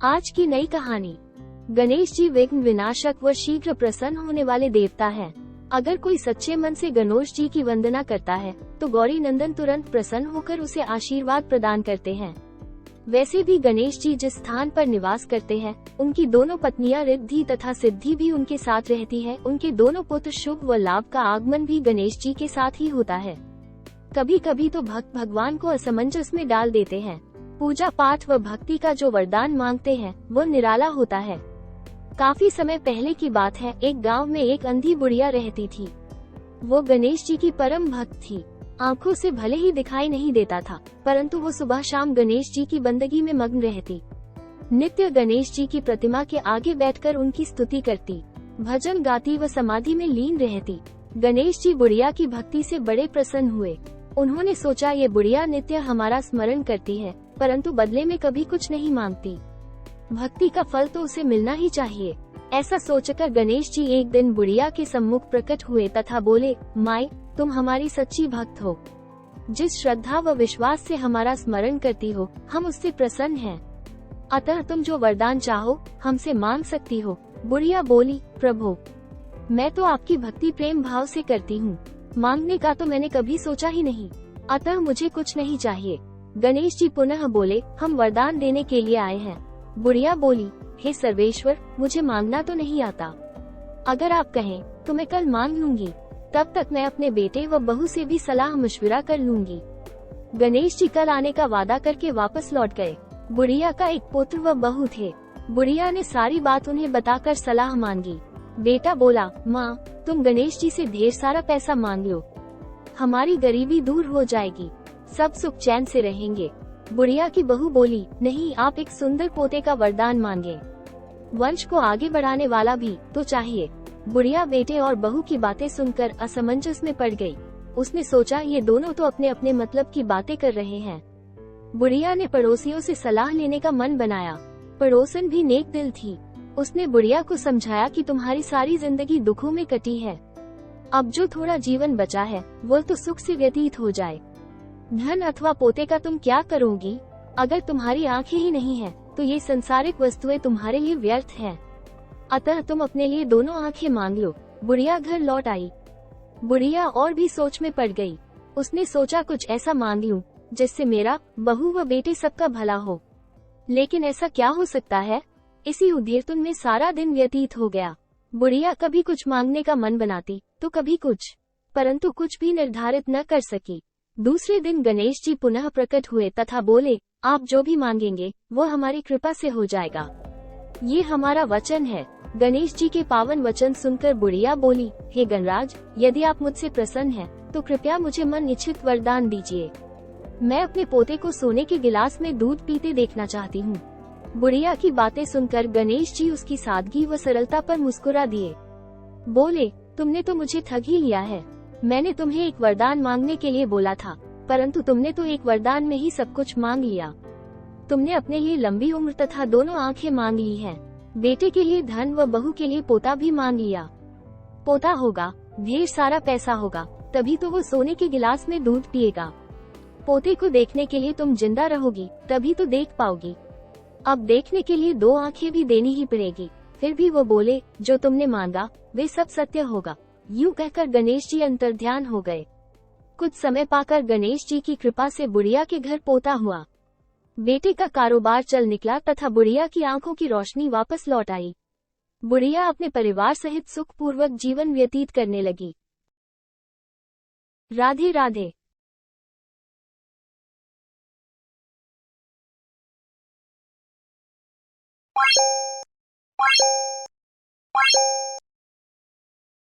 आज की नई कहानी। गणेश जी विघ्न विनाशक व शीघ्र प्रसन्न होने वाले देवता हैं। अगर कोई सच्चे मन से गणेश जी की वंदना करता है तो गौरी नंदन तुरंत प्रसन्न होकर उसे आशीर्वाद प्रदान करते हैं। वैसे भी गणेश जी जिस स्थान पर निवास करते हैं, उनकी दोनों पत्नियां रिद्धि तथा सिद्धि भी उनके साथ रहती है। उनके दोनों पुत्र शुभ व लाभ का आगमन भी गणेश जी के साथ ही होता है। कभी कभी तो भक्त भगवान को असमंजस में डाल देते हैं। पूजा पाठ व भक्ति का जो वरदान मांगते हैं वो निराला होता है। काफी समय पहले की बात है, एक गांव में एक अंधी बुढ़िया रहती थी। वो गणेश जी की परम भक्त थी। आंखों से भले ही दिखाई नहीं देता था, परंतु वो सुबह शाम गणेश जी की बंदगी में मग्न रहती। नित्य गणेश जी की प्रतिमा के आगे बैठकर उनकी स्तुति करती, भजन गाती व समाधि में लीन रहती। गणेश जी बुढ़िया की भक्ति से बड़े प्रसन्न हुए। उन्होंने सोचा, ये बुढ़िया नित्य हमारा स्मरण करती है, परंतु बदले में कभी कुछ नहीं मांगती। भक्ति का फल तो उसे मिलना ही चाहिए। ऐसा सोचकर गणेश जी एक दिन बुढ़िया के सम्मुख प्रकट हुए तथा बोले, माई, तुम हमारी सच्ची भक्त हो। जिस श्रद्धा व विश्वास से हमारा स्मरण करती हो, हम उससे प्रसन्न हैं। अतः तुम जो वरदान चाहो हमसे मांग सकती हो। बुढ़िया बोली, प्रभु, मैं तो आपकी भक्ति प्रेम भाव से करती हूँ। मांगने का तो मैंने कभी सोचा ही नहीं, अतः मुझे कुछ नहीं चाहिए। गणेश जी पुनः बोले, हम वरदान देने के लिए आए हैं। बुढ़िया बोली, हे सर्वेश्वर, मुझे मांगना तो नहीं आता। अगर आप कहें तो मैं कल मांग लूंगी, तब तक मैं अपने बेटे व बहू से भी सलाह मशविरा कर लूंगी। गणेश जी कल आने का वादा करके वापस लौट गए। बुढ़िया का एक पुत्र व बहू थे। बुढ़िया ने सारी बात उन्हें बताकर सलाह मांगी। बेटा बोला, माँ, तुम गणेश जी से ढेर सारा पैसा मांग लो, हमारी गरीबी दूर हो जाएगी, सब सुख चैन से रहेंगे। बुढ़िया की बहू बोली, नहीं, आप एक सुंदर पोते का वरदान मांगे, वंश को आगे बढ़ाने वाला भी तो चाहिए। बुढ़िया बेटे और बहू की बातें सुनकर असमंजस में पड़ गई। उसने सोचा, ये दोनों तो अपने अपने मतलब की बातें कर रहे हैं। बुढ़िया ने पड़ोसियों से सलाह लेने का मन बनाया। पड़ोसन भी नेक दिल थी। उसने बुढ़िया को समझाया कि तुम्हारी सारी जिंदगी दुखों में कटी है, अब जो थोड़ा जीवन बचा है वो तो सुख से व्यतीत हो जाए। धन अथवा पोते का तुम क्या करोगी? अगर तुम्हारी आंखें ही नहीं है तो ये संसारिक वस्तुएं तुम्हारे लिए व्यर्थ हैं। अतः तुम अपने लिए दोनों आंखें मांग लो। बुढ़िया घर लौट आई। बुढ़िया और भी सोच में पड़ गई। उसने सोचा, कुछ ऐसा मांग लूं जिससे मेरा, बहू व बेटे सबका भला हो। लेकिन ऐसा क्या हो सकता है? इसी उद्यतन में सारा दिन व्यतीत हो गया। बुढ़िया कभी कुछ मांगने का मन बनाती तो कभी कुछ, परंतु कुछ भी निर्धारित न कर सकी। दूसरे दिन गणेश जी पुनः प्रकट हुए तथा बोले, आप जो भी मांगेंगे वो हमारी कृपा से हो जाएगा, ये हमारा वचन है। गणेश जी के पावन वचन सुनकर बुढ़िया बोली, हे गणराज, यदि आप मुझसे प्रसन्न हैं तो कृपया मुझे मन इच्छित वरदान दीजिए। मैं अपने पोते को सोने के गिलास में दूध पीते देखना चाहती हूँ। बुढ़िया की बातें सुनकर गणेश जी उसकी सादगी व सरलता पर मुस्कुरा दिए। बोले, तुमने तो मुझे ठग ही लिया है। मैंने तुम्हें एक वरदान मांगने के लिए बोला था, परंतु तुमने तो एक वरदान में ही सब कुछ मांग लिया। तुमने अपने लिए लंबी उम्र तथा दोनों आंखें मांग ली हैं। बेटे के लिए धन व बहू के लिए पोता भी मांग लिया। पोता होगा, ढेर सारा पैसा होगा, तभी तो वो सोने के गिलास में दूध पिएगा। पोते को देखने के लिए तुम जिंदा रहोगी, तभी तो देख पाओगी। अब देखने के लिए दो आंखें भी देनी ही पड़ेगी। फिर भी वो बोले, जो तुमने मांगा वे सब सत्य होगा। यूं कहकर गणेश जी अंतर्ध्यान हो गए। कुछ समय पाकर गणेश जी की कृपा से बुढ़िया के घर पोता हुआ। बेटे का कारोबार चल निकला तथा बुढ़िया की आंखों की रोशनी वापस लौट आई। बुढ़िया अपने परिवार सहित सुखपूर्वक जीवन व्यतीत करने लगी। राधे राधे।